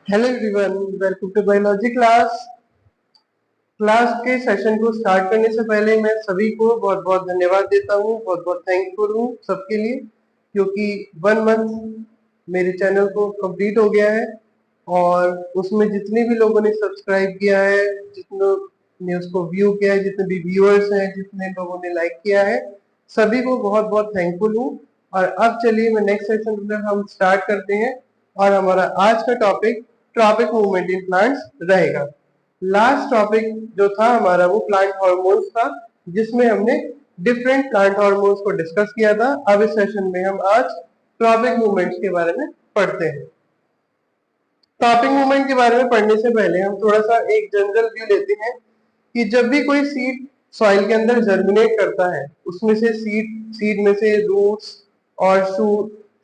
Hello everyone, welcome to biology class. Class के session को start करने से पहले मैं सभी को बहुत बहुत धन्यवाद देता हूँ, बहुत बहुत थैंकफुल हूँ सबके लिए, क्योंकि 1 मंथ मेरे चैनल को कंप्लीट हो गया है और उसमें जितने भी लोगों ने सब्सक्राइब किया है, जितनों ने उसको व्यू किया है, जितने भी व्यूअर्स हैं, जितने लोगों ने लाइक किया है, सभी को बहुत बहुत थैंकफुल हूँ। और अब चलिए मैं नेक्स्ट सेशन में हम स्टार्ट करते हैं और हमारा आज का topic tropic movement in plants रहेगा। लास्ट टॉपिक जो था हमारा वो प्लांट हार्मोन्स था, जिसमें हमने डिफरेंट प्लांट हार्मोन्स को डिस्कस किया था। अब इस सेशन में हम आज ट्रॉपिक मूवमेंट्स के बारे में पढ़ते हैं। ट्रॉपिक मूवमेंट के बारे में पढ़ने से पहले हम थोड़ा सा एक जनरल व्यू लेते हैं कि जब भी कोई सीड सॉइल के अंदर जर्मिनेट करता है, उसमें से सीड में से रूट्स और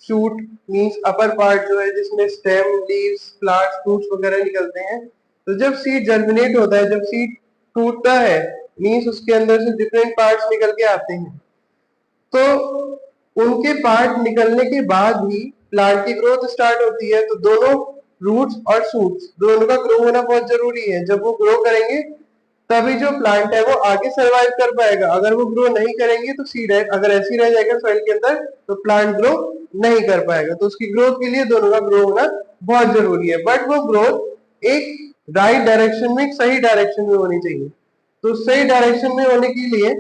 शूट मींस अपर पार्ट जो है, जिसमें स्टेम, लीव्स, फ्लावर्स, फ्रूट्स वगैरह निकलते हैं। तो जब सीड जर्मिनेट होता है, जब सीड टूटता है, मींस उसके अंदर से डिफरेंट पार्ट्स निकल के आते हैं। तो उनके पार्ट निकलने के बाद ही प्लांट की ग्रोथ स्टार्ट होती है। तो दोनों रूट्स और शूट्स दोनों का ग्रो होना बहुत जरूरी है। जब वो ग्रो करेंगे तभी जो प्लांट है वो आगे सरवाइव कर पाएगा। अगर वो ग्रो नहीं करेंगे तो सीड है अगर ऐसी रह जाएगा सॉइल के अंदर, तो प्लांट ग्रो नहीं कर पाएगा। तो उसकी ग्रोथ के लिए दोनों का ग्रो होना बहुत जरूरी है, बट वो ग्रोथ एक राइट डायरेक्शन में, एक सही डायरेक्शन में होनी चाहिए। तो सही डायरेक्शन में होने के लिए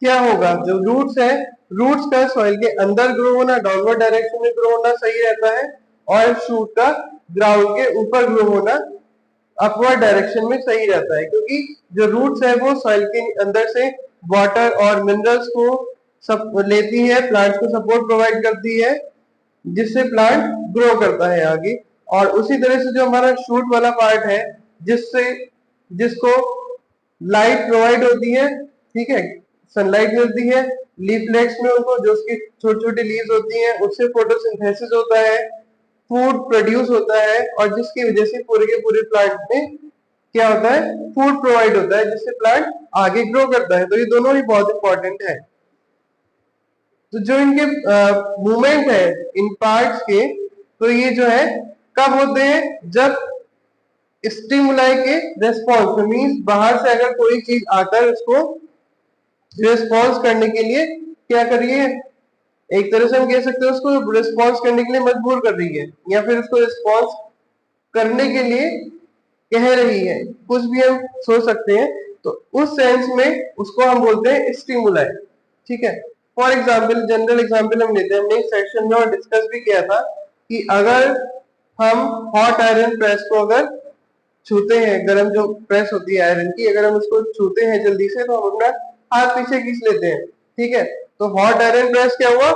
क्या होगा, जो रूट्स है, रूट्स का सॉइल के अंदर ग्रो होना, डाउनवर्ड डायरेक्शन में ग्रो होना सही रहता है, और शूट का ग्राउंड के ऊपर ग्रो होना अपवर्ड डायरेक्शन में सही रहता है। क्योंकि जो रूट्स है वो सॉइल के अंदर से वाटर और मिनरल्स को सब लेती है, प्लांट्स को सपोर्ट प्रोवाइड करती है, जिससे प्लांट ग्रो करता है आगे। और उसी तरह से जो हमारा शूट वाला पार्ट है, जिससे जिसको लाइट प्रोवाइड होती है, ठीक है, सनलाइट मिलती है लीफलेट्स में उनको, जो उसकी छोटी छोटी लीव्स होती हैं, उससे फोटोसिंथेसिस होता है, फूड प्रोड्यूस होता है, और जिसकी वजह से पूरे के पूरे प्लांट में क्या होता है, फूड प्रोवाइड होता है, जिससे प्लांट आगे ग्रो करता है। तो ये दोनों ही बहुत इंपॉर्टेंट है। तो जो इनके मूवमेंट है इन पार्ट्स के, तो ये जो है कब होते हैं, जब स्टिमुलाई के रेस्पॉन्स में, मीन्स बाहर से अगर कोई चीज आकर उसको रिस्पॉन्स करने के लिए क्या कर रही है, एक तरह से हम कह सकते हैं उसको रिस्पॉन्स करने के लिए मजबूर कर रही है, या फिर उसको रिस्पॉन्स करने के लिए कह रही है, कुछ भी हम सोच सकते हैं। तो उस सेंस में उसको हम बोलते हैं स्टिमुलाई। ठीक है, फॉर एग्जाम्पल, जनरल एग्जाम्पल हम लेते हैं, हमने एक सेक्शन में और डिस्कस भी किया था कि अगर हम हॉट आयरन प्रेस को अगर छूते हैं, गर्म जो प्रेस होती है आयरन की, अगर हम उसको छूते हैं जल्दी से, तो हम अपना हाथ पीछे खींच लेते हैं। ठीक है, तो हॉट आयरन प्रेस क्या हुआ,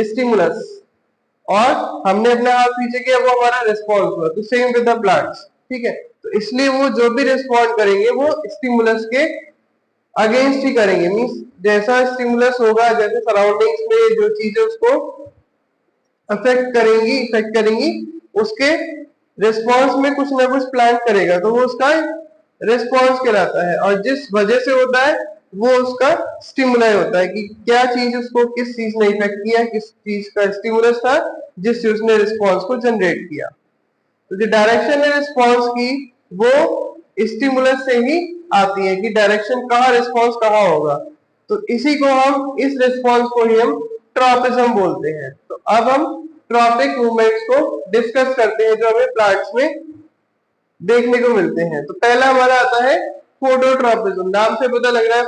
स्टिमुलस, और हमने अपना हाथ पीछे किया, वो हमारा रिस्पॉन्स हुआ। तो सेम विद द प्लांट्स। ठीक है, तो इसलिए वो जो भी रिस्पॉन्ड करेंगे वो स्टिमुलस के अगेंस्ट ही करेंगे। मीन्स जैसा स्टिमुलस होगा, जैसे सराउंडिंग्स में जो चीजें उसको इफेक्ट करेंगी, उसके रिस्पॉन्स में कुछ ना कुछ प्लांट करेगा, तो वो उसका रिस्पॉन्स कहलाता है। और जिस वजह से होता है वो उसका स्टिमुलाई होता है, कि क्या चीज उसको, किस चीज ने इफेक्ट किया, किस चीज का स्टिमुलस था जिस चीज ने रिस्पॉन्स को जनरेट किया। तो जो डायरेक्शन है रिस्पॉन्स की, वो स्टिमुलस से ही आती है, कि डायरेक्शन कहाँ, रिस्पॉन्स कहाँ होगा। तो इसी को हम, इस रिस्पॉन्स को ही हम ट्रॉपिज्म बोलते हैं। तो अब हम ट्रॉपिक मूवमेंट्स को डिस्कस करते हैं जो हमें प्लांट्स में देखने को मिलते हैं। तो पहला हमारा आता है फोटोट्रॉपिज्म। नाम से पता लग रहा है,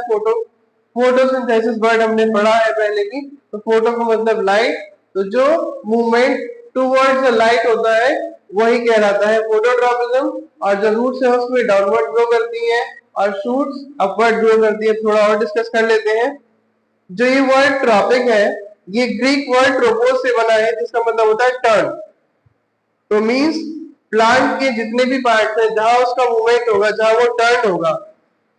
फोटोसिंथेसिस वर्ड हमने पढ़ा है पहले भी। तो फोटो का मतलब लाइट, तो जो मूवमेंट टूवर्ड्स द लाइट होता है वही कहलाता है फोटोट्रॉपिज्म। और जो रूट्स है उसमें डाउनवर्ड ग्रो करती है और शूट्स अपवर्ड ग्रो करती है। थोड़ा और डिस्कस कर लेते हैं। जो ये वर्ड ट्रॉपिक है, ये ग्रीक वर्ड ट्रोपोस से बना है, जिसका मतलब होता है टर्न। तो मीन्स प्लांट के जितने भी पार्ट है, जहां उसका मूवमेंट होगा, जहां वो टर्न होगा,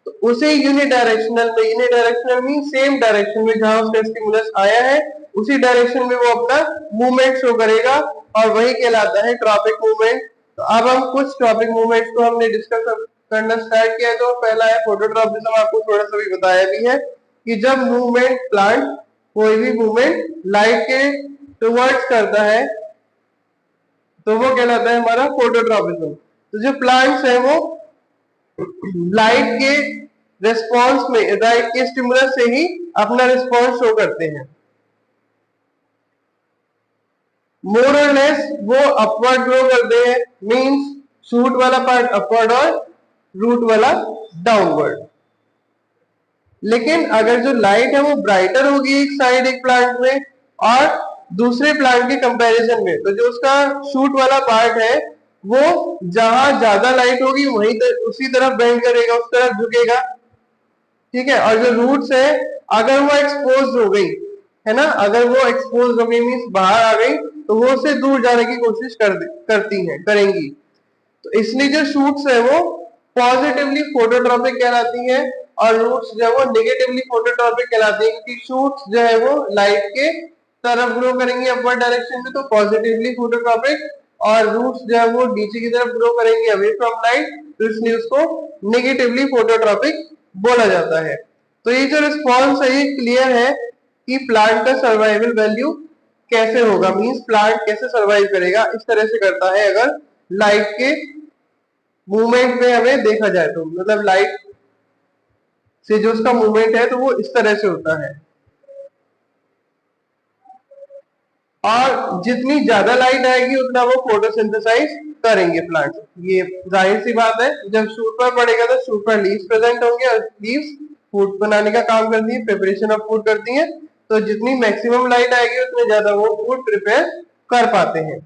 तो उसे यूनिडायरेक्शनल में, यूनिडायरेक्शनल मीन सेम डायरेक्शन में जहां उसका स्टिमुलस आया है, उसी डायरेक्शन में वो अपना मूवमेंट शो करेगा, और वही कहलाता है ट्रॉपिक मूवमेंट। तो अब हम कुछ ट्रॉपिक मूवमेंट्स को हमने डिस्कस करना स्टार्ट किया। तो पहला है फोटोट्रॉपिज्म, आपको थोड़ा सा भी बताया भी है कि जब मूवमेंट प्लांट कोई भी मूवमेंट लाइट के टुवर्ड्स करता है, तो वो कहलाता है हमारा फोटोट्रॉपिज्म। तो जो प्लांट्स है वो लाइट के रिस्पॉन्स में, लाइट के स्टिमुलस से ही अपना रिस्पॉन्स शो करते हैं। मोर और लेस वो अपवर्ड ग्रो करते हैं, मींस शूट वाला पार्ट अपवर्ड और रूट वाला डाउनवर्ड। लेकिन अगर जो लाइट है वो ब्राइटर होगी एक साइड एक प्लांट में और दूसरे प्लांट के कंपैरिजन में, तो जो उसका शूट वाला पार्ट है वो जहां ज्यादा लाइट होगी वहीं उसी तरफ बेंड करेगा, उस तरफ झुकेगा, ठीक है। और जो रूट्स है अगर वो एक्सपोज हो गई है ना, अगर वो एक्सपोज हो गई मीन्स बाहर आ गई, तो वो उससे दूर जाने की कोशिश करेंगी। तो इसलिए जो शूट्स है वो पॉजिटिवली फोटोट्रॉपिक कहलाती है और रूट्स जो है वो नेगेटिवली फोटोट्रॉपिक कहलाती है, क्योंकि शूट्स जो है वो लाइट के तरफ ग्रो करेंगे अपवर्ड डायरेक्शन में, तो पॉजिटिवली फोटोट्रॉपिक, और रूट्स जो है वो नीचे की तरफ ग्रो करेंगे अवे फ्रॉम लाइट, तो इसलिए उसको नेगेटिवली फोटोट्रॉपिक बोला जाता है। तो ये जो रिस्पॉन्स है ये क्लियर है कि प्लांट का सर्वाइवल वैल्यू कैसे होगा, मींस प्लांट कैसे सर्वाइव करेगा, इस तरह से करता है अगर लाइट के मूवमेंट में हमें देखा जाए तो, मतलब लाइट से जो उसका मूवमेंट है तो वो इस तरह से होता है। और जितनी ज्यादा लाइट आएगी उतना वो फोटोसिंथेसाइज करेंगे प्लांट, ये जाहिर सी बात है। जब शूट पर पड़ेगा तो शूट पर लीव्स प्रेजेंट होंगे और लीव्स फूड बनाने का काम करती है, प्रिपरेशन ऑफ फूड करती है, तो जितनी मैक्सिमम लाइट आएगी उतने ज्यादा वो फूड प्रिपेयर कर पाते हैं।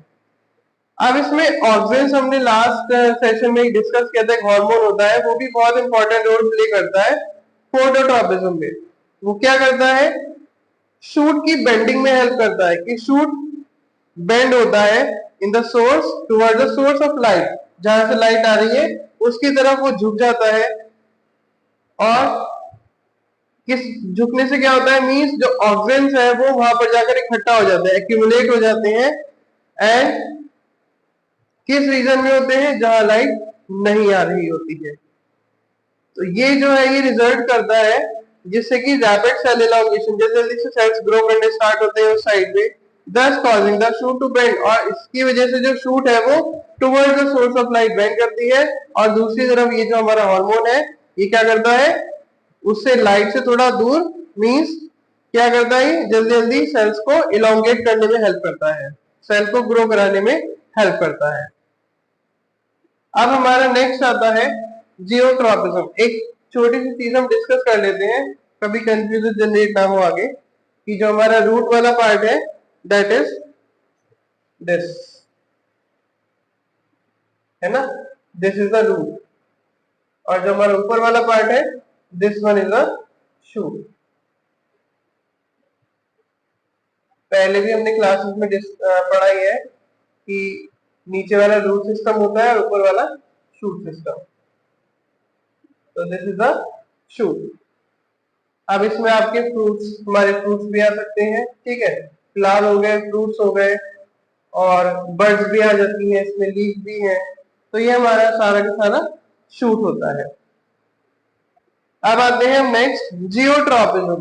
अब इसमें ऑक्सीजन हमने लास्ट सेशन में डिस्कस किया था, एक हार्मोन होता है वो भी बहुत इंपॉर्टेंट रोल प्ले करता है फोटोट्रॉपिज्म में। वो क्या करता है, शूट की बेंडिंग में हेल्प करता है, कि शूट बेंड होता है in the source toward the source of light, जहां से लाइट आ रही है उसकी तरफ वो झुक जाता है। और किस झुकने से क्या होता है, मींस जो ऑक्सीजन है वो वहां पर जाकर इकट्ठा हो जाते हैं, एक्यूमुलेट हो जाते हैं, एंड किस रीजन में होते हैं, जहां लाइट नहीं आ रही होती है। तो ये जो है ये रिजल्ट करता है जिससे कि रैपिड सेल एलोंगेशन, जैसे जल्दी से सेल्स ग्रो करने स्टार्ट होते हैं उस साइड में, thus causing the shoot to bend, और इसकी वजह से जो शूट है वो toward the source of light bend करती है, और दूसरी तरफ ये जो हमारा हार्मोन है ये क्या करता है, उससे लाइट से थोड़ा दूर, मींस क्या करता है, जल्दी जल्दी सेल्स को इलोंगेट करने में हेल्प करता है, सेल को ग्रो कराने में हेल्प करता है। अब हमारा नेक्स्ट आता है जियोट्रॉपिज्म। एक छोटी सी चीज हम डिस्कस कर लेते हैं, कभी कंफ्यूजन जनरेट ना हो आगे, कि जो हमारा रूट वाला पार्ट है दैट इज दिस, है ना, दिस इज द रूट, और जो हमारा ऊपर वाला पार्ट है this one is the shoot. पहले भी हमने क्लासेस में पढ़ाई है कि नीचे वाला रूट सिस्टम होता है और ऊपर वाला शूट सिस्टम, तो दिस इज द शूट। अब इसमें आपके फ्रूट्स, हमारे फ्रूट्स भी आ सकते हैं, ठीक है, फ्लावर हो गए, फ्रूट्स हो गए, और बर्ड्स भी आ जाती हैं इसमें, लीफ भी है, तो ये हमारा सारा का सारा शूट होता है। अब आते हैं नेक्स्ट जियोट्रॉपिज्म।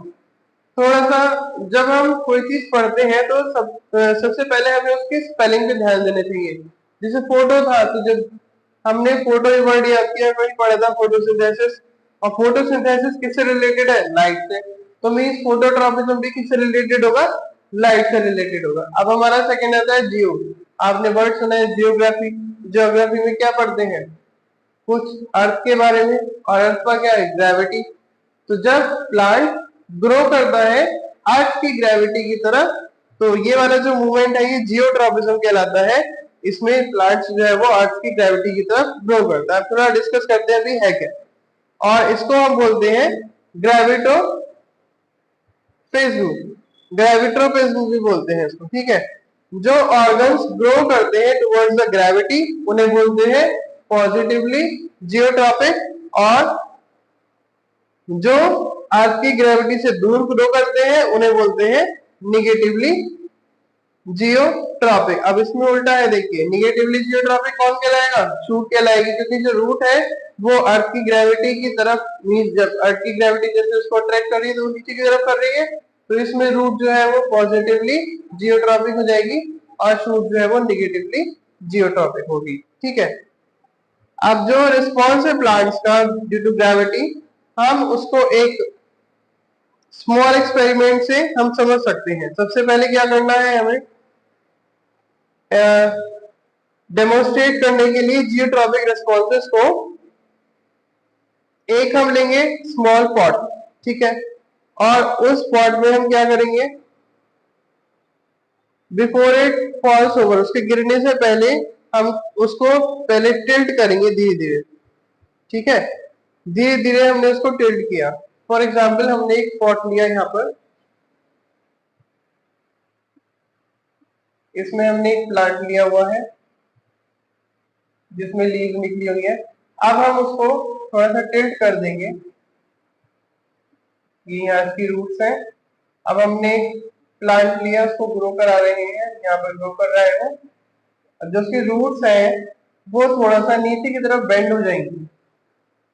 थोड़ा सा जब हम कोई चीज पढ़ते हैं तो सबसे पहले हमें उसकी स्पेलिंग पे ध्यान देना चाहिए। जैसे फोटो था, तो जब हमने फोटो वर्ड याद किया, वही पढ़ा था फोटोसिंथेसिस, और फोटोसिंथेसिस किससे रिलेटेड है, लाइट से, तो मींस फोटोट्रॉपिज्म भी किससे रिलेटेड होगा, लाइट से रिलेटेड होगा। अब हमारा सेकंड आता है जियो। आपने वर्ड सुना है जियोग्राफी, जियोग्राफी में क्या पढ़ते हैं, कुछ अर्थ के बारे में, और अर्थ का क्या है, ग्रेविटी। तो जब प्लांट ग्रो करता है अर्थ की ग्रेविटी की तरफ, तो ये वाला जो मूवमेंट है ये जियोट्रॉपिज्म कहलाता है। इसमें प्लांट्स जो है वो अर्थ की ग्रेविटी की तरफ ग्रो करता है। थोड़ा डिस्कस करते हैं अभी है क्या, और इसको हम बोलते हैं ग्रेविट्रोपिज्म भी बोलते हैं इसको, ठीक है। जो ऑर्गन्स ग्रो करते हैं टुवर्ड्स द ग्रेविटी उन्हें बोलते हैं पॉजिटिवली जियोट्रॉपिक, और जो अर्थ की ग्रेविटी से दूर ग्रो करते हैं उन्हें बोलते हैं निगेटिवली जियोट्रॉपिक। अब इसमें उल्टा है, देखिए, निगेटिवली जियोट्रॉपिक कौन कहलाएगा, शूट कहलाएगी, क्योंकि जो रूट है वो अर्थ की ग्रेविटी की तरफ, मींस जब अर्थ की ग्रेविटी जैसे उसको अट्रैक्ट कर रही है तो वो नीचे की तरफ कर रही है, तो इसमें रूट जो है वो पॉजिटिवली जियोट्रॉपिक हो जाएगी और शूट जो है वो निगेटिवली जियोट्रॉपिक होगी। ठीक है, अब जो रिस्पॉन्स है प्लांट्स का ड्यू टू ग्रेविटी, हम उसको एक स्मॉल एक्सपेरिमेंट से हम समझ सकते हैं। सबसे पहले क्या करना है हमें, डेमोन्स्ट्रेट करने के लिए जियोट्रॉपिक रिस्पॉन्सेस को एक हम लेंगे स्मॉल पॉट, ठीक है, और उस पॉट में हम क्या करेंगे, बिफोर इट फॉल्स ओवर, उसके गिरने से पहले हम उसको पहले टिल्ट करेंगे धीरे धीरे। ठीक है, धीरे धीरे हमने उसको टिल्ट किया। फॉर एग्जाम्पल हमने एक पॉट लिया यहाँ पर, इसमें हमने एक प्लांट लिया हुआ है जिसमें लीव निकली हुई है। अब हम उसको थोड़ा सा टिल्ट कर देंगे, ये यहाँ इसकी रूट्स हैं। अब हमने प्लांट लिया, उसको ग्रो करा रहे हैं, यहाँ पर ग्रो कर रहा है वो। अब जो उसकी रूट्स हैं वो थोड़ा सा नीचे की तरफ बेंड हो जाएंगी,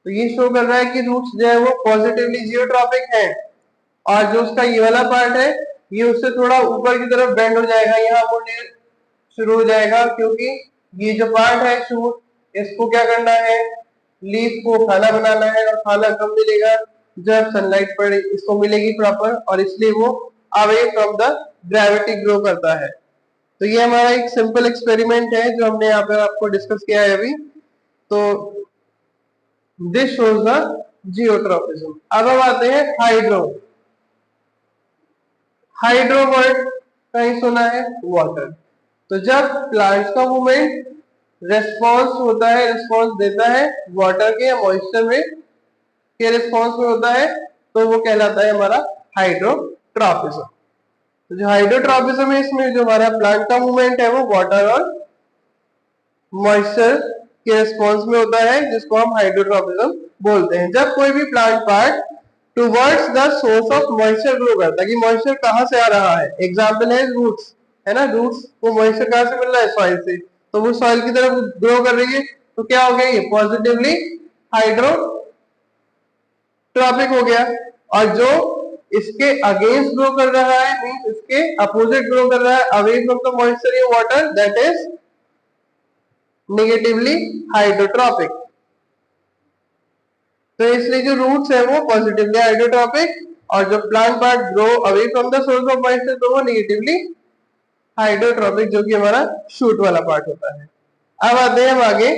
तो ये शो कर रहा है कि रूट्स जो है वो पॉजिटिवली जियोट्रॉपिक है। और जो उसका ये वाला पार्ट है ये उससे थोड़ा ऊपर की तरफ बेंड हो जाएगा, यहाँ मुड़ने शुरू हो जाएगा, क्योंकि ये जो पार्ट है शूट, इसको क्या करना है, लीफ को खाना बनाना है, और खाना कब मिलेगा, जब सनलाइट पड़े इसको मिलेगी प्रॉपर, और इसलिए वो away from the gravity grow करता है। तो ये हमारा एक सिंपल एक्सपेरिमेंट है जो हमने यहाँ पर आपको डिस्कस किया है अभी। तो दिस शोज द जियोट्रॉपिज्म। अब हम आते हैं हाइड्रो। हाइड्रो वर्ड कहीं सुना है, वाटर। तो जब प्लांट्स का मूवमेंट रेस्पॉन्स होता है, रिस्पॉन्स देता है वाटर के या मॉइस्चर में के रिस्पॉन्स में होता है, तो वो कहलाता है हमारा हाइड्रोट्रॉपिज्म। तो जो हाइड्रोट्रॉपिज्म है, इसमें जो हमारा प्लांट का मूवमेंट है वो वाटर और मॉइस्चर के रिस्पॉन्स में होता है, जिसको हम हाइड्रोट्रॉपिज्म बोलते हैं। जब कोई भी plant part towards the source of moisture grow करता है, कि मॉइस्चर कहाँ से आ रहा है, एग्जाम्पल है रूट्स, है ना, रूट्स को मॉइस्चर कहाँ से मिल रहा है, सॉइल से, तो वो सॉइल की तरफ ग्रो कर रही है, तो क्या हो गया, ये पॉजिटिवली हाइड्रोट्रॉपिक हो गया। और जो इसके अगेंस्ट ग्रो कर रहा है, मींस इसके अपोजिट ग्रो कर रहा है, अवे फ्रॉम द मॉइस्चर या water, that is negatively hydrotropic. तो इसलिए जो रूट्स है वो पॉजिटिवली हाइड्रोट्रॉपिक, और जो plant part grow away from the source of moisture, तो वो नेगेटिवली हाइड्रोट्रॉपिक, जो कि हमारा शूट वाला पार्ट होता है। अब आते हैं हम आगे,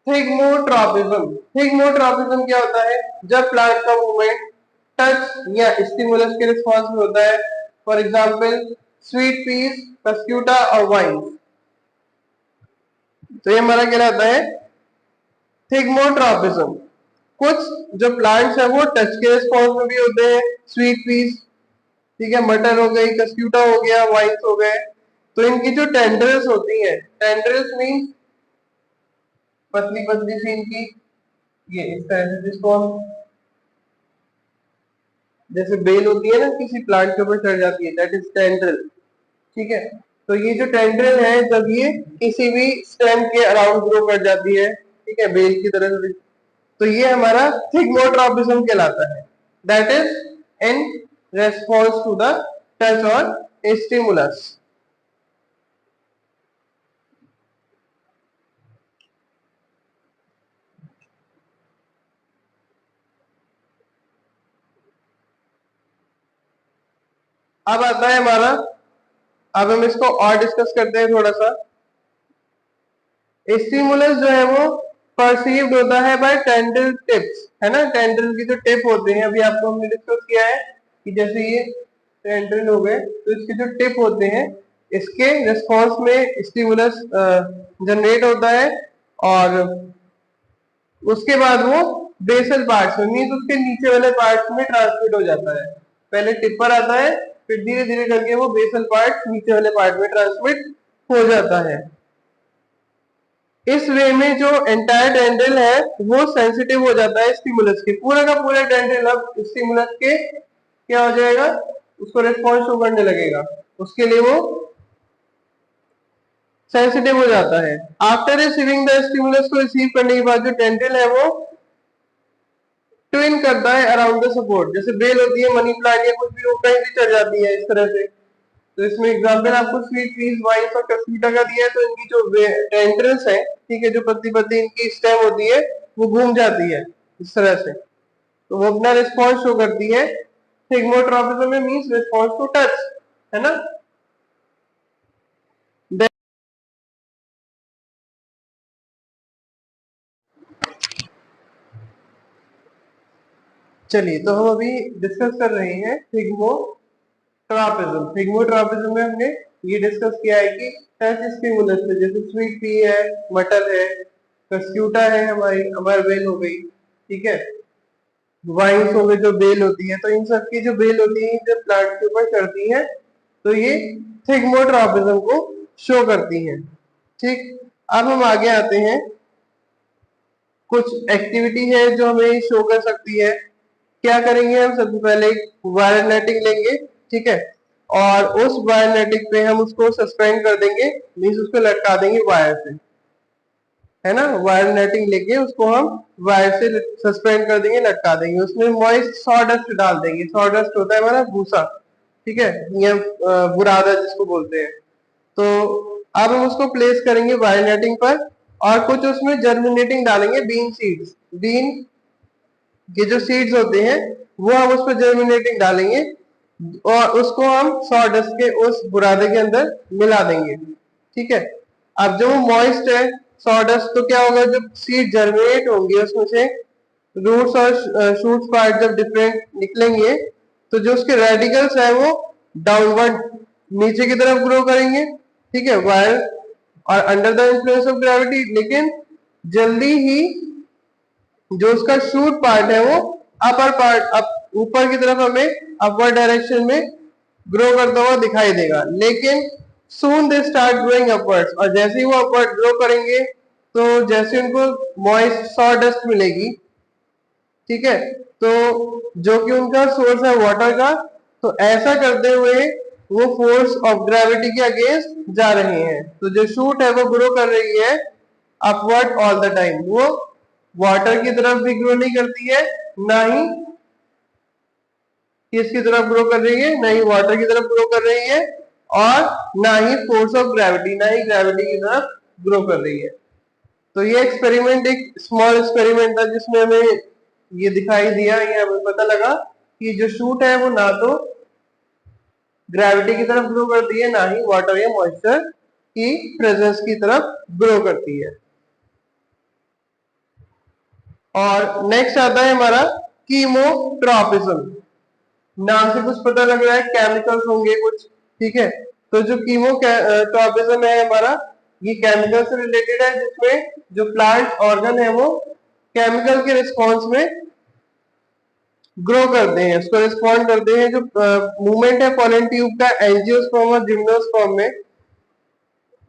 थिग्मोट्रॉपिज्म। थिग्मोट्रॉपिज्म क्या होता है, जब प्लांट का मूवमेंट टच या स्टिमुलस के रिस्पॉन्स में होता है। For example sweet peas, cuscuta और वाइन। तो ये हमारा क्या रहता है, थिग्मोट्रॉपिज्म। कुछ जो प्लांट्स है वो टच के रिस्पॉन्स में भी होते हैं, स्वीट पीस, ठीक है, मटर हो गई, कस्क्यूटा हो गया, वाइन्स हो गए। तो इनकी जो टेंड्रिल्स होती हैं, टेंड्रिल्स मीन पतली पतली सी इनकी, ये इस तरह से, जिसको हम जैसे बेल होती है ना किसी प्लांट के ऊपर चढ़ जाती है, दैट इज टेंड्रिल। ठीक है, तो ये जो टेंड्रिल है जब ये किसी भी स्टेम के अराउंड ग्रो कर जाती है, ठीक है, बेल की तरह, तो ये हमारा थिग्मोट्रॉपिज्म कहलाता है, that is in response to the touch और स्टिमुलस। अब आता है हमारा, अब हम इसको और डिस्कस करते हैं थोड़ा सा। स्टिमुलस जो है वो परसीव्ड होता है बाय टेंड्रिल टिप्स, है ना, टेंड्रिल की जो टिप होते हैं, अभी आपको हमने डिस्कस किया है कि जैसे ये टेंड्रिल हो गए, तो इसके जो टिप होते हैं, इसके रिस्पॉन्स में स्टिमुलस जनरेट होता है, और उसके बाद वो बेसल पार्ट्स में, मीन्स उसके नीचे वाले पार्ट्स में ट्रांसमिट हो जाता है। पहले टिप पर आता है, फिर धीरे धीरे करके वो बेसल पार्ट नीचे वाले पार्ट में ट्रांसमिट हो जाता है। इस वे में जो एंटायर टेंड्रिल है वो सेंसिटिव हो जाता है स्टिमुलस के, पूरा का पूरा टेंड्रिल अब स्टिमुलस के क्या हो जाएगा, उसको रिस्पॉन्स शो करने लगेगा, उसके लिए वो सेंसिटिव हो जाता है। आफ्टर रिसीविंग द स्टिमुलस को रिसीव करने के बाद जो टेंड्रिल है वो ट्विन करता है अराउंड द सपोर्ट, जैसे बेल होती है मनी प्लांट या कुछ भी, वो कहीं भी चढ़ जाती है इस तरह से, तो इसमें एग्जाम्पल आपको स्वीट पीस, वाइन्स और कस्क्यूटा का दिया है। तो इनकी जो टेंट्रल्स है, ठीक है, जो पत्ती पत्ती इनकी स्टेम होती है वो घूम जाती है इस तरह से, तो वो अपना रिस्पॉन्स शो करती है। थिग्मोट्रॉपिज्म में मींस रिस्पॉन्स टू टच, है ना। चलिए, तो हम अभी डिस्कस कर रहे हैं थिग्मोट्रॉपिज्म। थिग्मोट्रॉपिज्म में हमने ये डिस्कस किया है कि टच स्टिमुलस से, जैसे स्वीट पी है, मटर है, कस्क्यूटा है, हमारी अमर बेल हो गई, ठीक है, वाइन्स हो गई जो बेल होती है, तो इन सब की जो बेल होती है जब प्लांट के ऊपर चढ़ती है तो ये थिग्मोट्रॉपिज्म को शो करती है। ठीक, अब हम आगे आते हैं। कुछ एक्टिविटी है जो हमें शो कर सकती है। क्या करेंगे, हम सबसे पहले वायर नेटिंग लेंगे, ठीक है, और उस वायर नेटिंग पे हम उसको सस्पेंड कर देंगे, मीन्स उसको लटका देंगे वायर से, है ना। वायर नेटिंग लेके उसको हम वायर से सस्पेंड कर देंगे, लटका देंगे, उसमें मॉइस्ट सॉडस्ट डाल देंगे। सॉडस्ट होता है हमारा भूसा, ठीक है, या बुरादा जिसको बोलते हैं। तो अब हम उसको प्लेस करेंगे वायर नेटिंग पर, और कुछ उसमें जर्मिनेटिंग डालेंगे, बीन सीड्स, बीन के जो सीड्स होते हैं वो हम उस पर जर्मिनेटिंग डालेंगे, और उसको हम सॉडस्ट के उस बुरादे के अंदर मिला देंगे, ठीक है। अब जो मॉइस्ट है सॉडस्ट, तो क्या होगा, जब सीड जर्मिनेट होंगे उसमें से रूट्स और शूट्स पार्ट जब डिफरेंट निकलेंगे, तो जो उसके रेडिकल्स है वो डाउनवर्ड नीचे की तरफ ग्रो करेंगे, ठीक है, वायर और under the influence of gravity. लेकिन जल्दी ही जो उसका शूट पार्ट है वो अपर पार्ट, अप ऊपर की तरफ हमें अपवर्ड डायरेक्शन में ग्रो करता हुआ दिखाई देगा। लेकिन सून दे स्टार्ट ग्रोइंग अपवर्ड्स, और जैसे ही वो अपवर्ड ग्रो करेंगे तो जैसे उनको मॉइस्ट सॉडस्ट मिलेगी, ठीक है, तो जो कि उनका सोर्स है वाटर का, तो ऐसा करते हुए वो फोर्स ऑफ ग्रेविटी के अगेंस्ट जा रहे हैं। तो जो शूट है वो ग्रो कर रही है अपवर्ड ऑल द टाइम, वो वाटर की तरफ भी ग्रो नहीं करती है, ना ही किसकी तरफ ग्रो कर रही है, ना ही वाटर की तरफ ग्रो कर रही है, और ना ही फोर्स ऑफ ग्रेविटी, ना ही ग्रेविटी की तरफ ग्रो कर रही है। तो ये एक्सपेरिमेंट एक स्मॉल एक्सपेरिमेंट था जिसमें हमें ये दिखाई दिया, ये हमें पता लगा कि जो शूट है वो ना तो ग्रेविटी की तरफ ग्रो करती है, ना ही वाटर या मॉइस्चर की प्रेजेंस की तरफ ग्रो करती है। और नेक्स्ट आता है हमारा कीमोट्रॉपिज्म। नाम से कुछ पता लग रहा है केमिकल्स होंगे कुछ, ठीक है। तो जो कीमोट्रॉपिज्म है हमारा, ये केमिकल से रिलेटेड है, जिसमें जो प्लांट ऑर्गन है वो केमिकल के रिस्पॉन्स में ग्रो करते हैं, उसको रिस्पॉन्ड करते हैं। जो मूवमेंट है पोलन ट्यूब का एंजियोस्पर्म और जिम्नोस्पर्म में,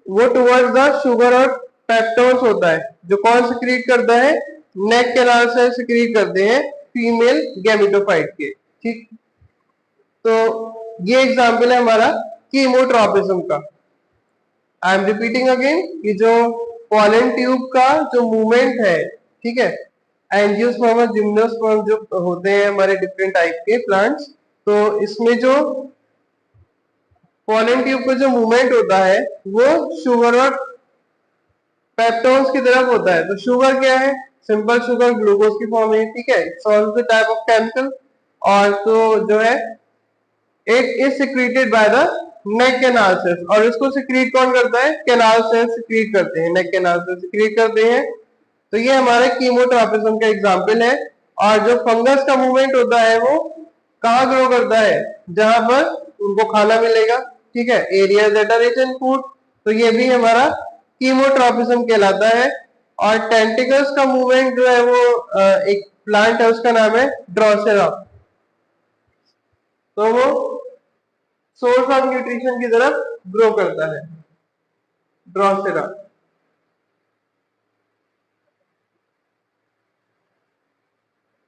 वो टुवर्ड्स द शुगर और पेप्टोन्स होता है, जो कौन सिक्रीट करता है, नेक कैनाल से सिक्रीट करते हैं फीमेल गैमेटोफाइट के, ठीक। तो ये एग्जाम्पल है हमारा कीमोट्रॉपिज्म का। आई एम रिपीटिंग अगेन कि जो पोलन ट्यूब का जो मूवमेंट है, ठीक है, एंजियोस्पर्म और जिम्नोस्पर्म जो होते हैं हमारे डिफरेंट टाइप के प्लांट्स, तो इसमें जो पोलन ट्यूब का जो मूवमेंट होता है वो शुगर और पेप्टोन्स की तरफ होता है। तो शुगर क्या है, सिंपल शुगर ग्लूकोज की फॉर्म है, ठीक है, solve the type of chemical. और तो जो है it is secreted by the neck canal cells, और इसको सिक्रीट कौन करता है, कैनाल सेल्स सिक्रीट करते हैं, नेक कैनाल सेल्स सिक्रीट करते हैं। तो ये हमारे कीमोट्रॉपिज्म का एग्जांपल है। और जो फंगस का मूवमेंट होता है वो कहाँ ग्रो करता है, जहां पर उनको खाना मिलेगा, ठीक है, area that are rich in food. तो ये भी हमारा कीमोट्रॉपिज्म कहलाता है। और टेंटिकल्स का मूवमेंट जो है वो एक प्लांट है, उसका नाम है ड्रोसेरा। तो वो सोर्स ऑफ न्यूट्रिशन की तरफ ग्रो करता है, ड्रोसेरा।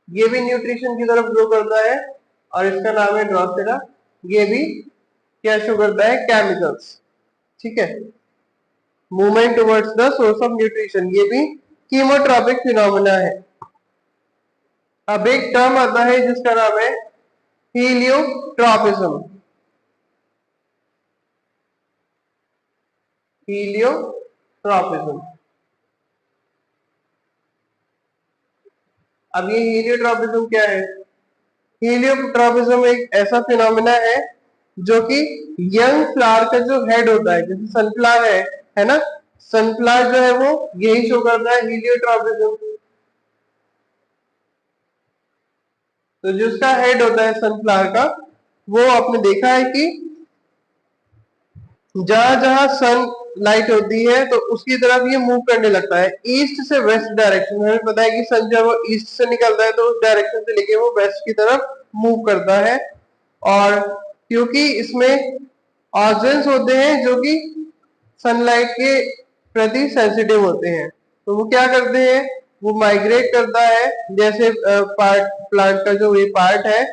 ये भी न्यूट्रिशन की तरफ ग्रो करता है, और इसका नाम है ड्रोसेरा। ये भी क्या शो करता है, केमिकल्स, ठीक है, movement towards the source of nutrition, ये भी कीमोट्रॉपिक फिनोमेना है। अब एक टर्म आता है जिसका नाम है हीलियोट्रॉपिज्म। हीलियोट्रॉपिज्म। अब ये हीलियोट्रॉपिज्म क्या है? हीलियोट्रॉपिज्म एक ऐसा फिनोमेना है जो कि यंग फ्लावर का जो हेड होता है, जैसे सनफ्लावर है ना, सनफ्लावर जो है वो यही शो करता है हीलियोट्रॉपिज्म। तो जो उसका हेड होता है सनफ्लावर का, वो आपने देखा है कि जहां जहां सन लाइट होती है तो उसकी तरफ ये मूव करने लगता है, ईस्ट से वेस्ट डायरेक्शन में। हमें पता है कि सन जब वो ईस्ट से निकलता है तो उस डायरेक्शन से लेके वो वेस्ट की तरफ मूव करता है। और क्योंकि इसमें ऑर्गन्स होते हैं जो कि सनलाइट के प्रति सेंसिटिव होते हैं, तो वो क्या करते हैं, वो माइग्रेट करता है, जैसे प्लांट का जो ये पार्ट है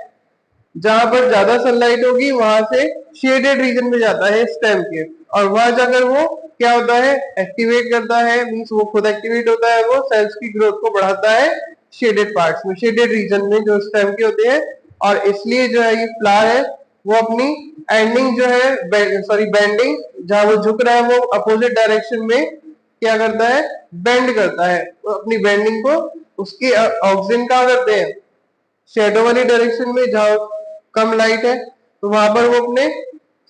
जहां पर ज्यादा सनलाइट होगी वहां से शेडेड रीजन में जाता है स्टेम के, और वहां जाकर वो क्या होता है, एक्टिवेट करता है, मींस वो खुद एक्टिवेट होता है, वो सेल्स की ग्रोथ को बढ़ाता है शेडेड पार्ट्स में, शेडेड रीजन में जो स्टेम के होते हैं। और इसलिए जो है ये फ्लावर है वो अपनी एंडिंग जो है सॉरी बेंडिंग, जहां वो झुक रहा है वो अपोजिट डायरेक्शन में क्या करता है, बेंड करता है, वो अपनी बेंडिंग को उसके ऑक्सीजन कहाँ करते हैं, शेडो वाली डायरेक्शन में, जहां कम लाइट है तो वहां पर वो अपने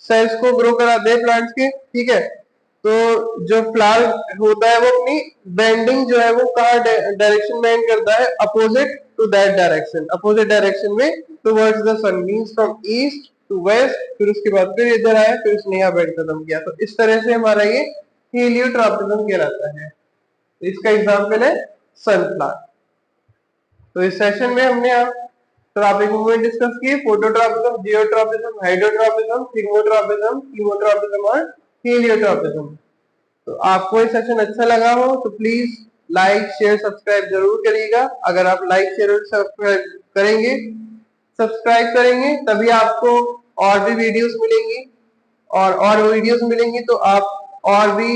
सेल्स को ग्रो कराते हैं प्लांट्स के, ठीक है। तो जो फ्लावर होता है वो अपनी बेंडिंग जो है वो कहाँ डायरेक्शन में एंड करता है, opposite to that direction, opposite direction में towards the sun, means from east to west, फिर उसके बाद फिर इधर आया, फिर उसने यहाँ बेंड खत्म किया। तो इस तरह से हमारा ये हीलियोट्रॉपिज्म कहलाता है। तो इसका एग्जाम्पल है सनफ्लावर। तो इस सेशन में हमने ट्रॉपिक मूवमेंट डिस्कस किए, फोटोट्रॉपिज्म, जियोट्रॉपिज्म, हाइड्रोट्रॉपिज्म, थिर्मोट्रॉपिज्म, कीमोट्रॉपिज्म और हीलियोट्रॉपिज्म। तो आपको ये सेशन अच्छा लगा हो तो प्लीज लाइक शेयर सब्सक्राइब जरूर करिएगा। अगर आप लाइक शेयर और सब्सक्राइब करेंगे, सब्सक्राइब करेंगे तभी आपको और भी वीडियोस मिलेंगी, और वीडियोस मिलेंगी तो आप और भी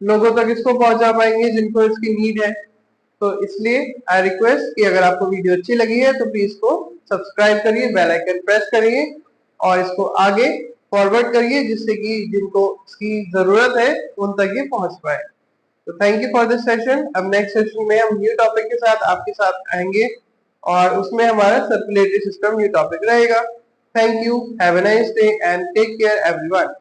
लोगों तक इसको पहुंचा पाएंगे जिनको इसकी नीड है। तो इसलिए आई रिक्वेस्ट कि अगर आपको वीडियो अच्छी लगी है तो प्लीज इसको सब्सक्राइब करिए, बेल आइकन प्रेस करिए और इसको आगे फॉरवर्ड करिए, जिससे कि जिनको इसकी जरूरत है उन तक ये पहुंच पाए। तो thank you for this session. अब नेक्स्ट सेशन में हम न्यू टॉपिक के साथ आपके साथ आएंगे और उसमें हमारा सर्कुलेटरी सिस्टम न्यू टॉपिक रहेगा। Thank you, have a nice day and take care everyone.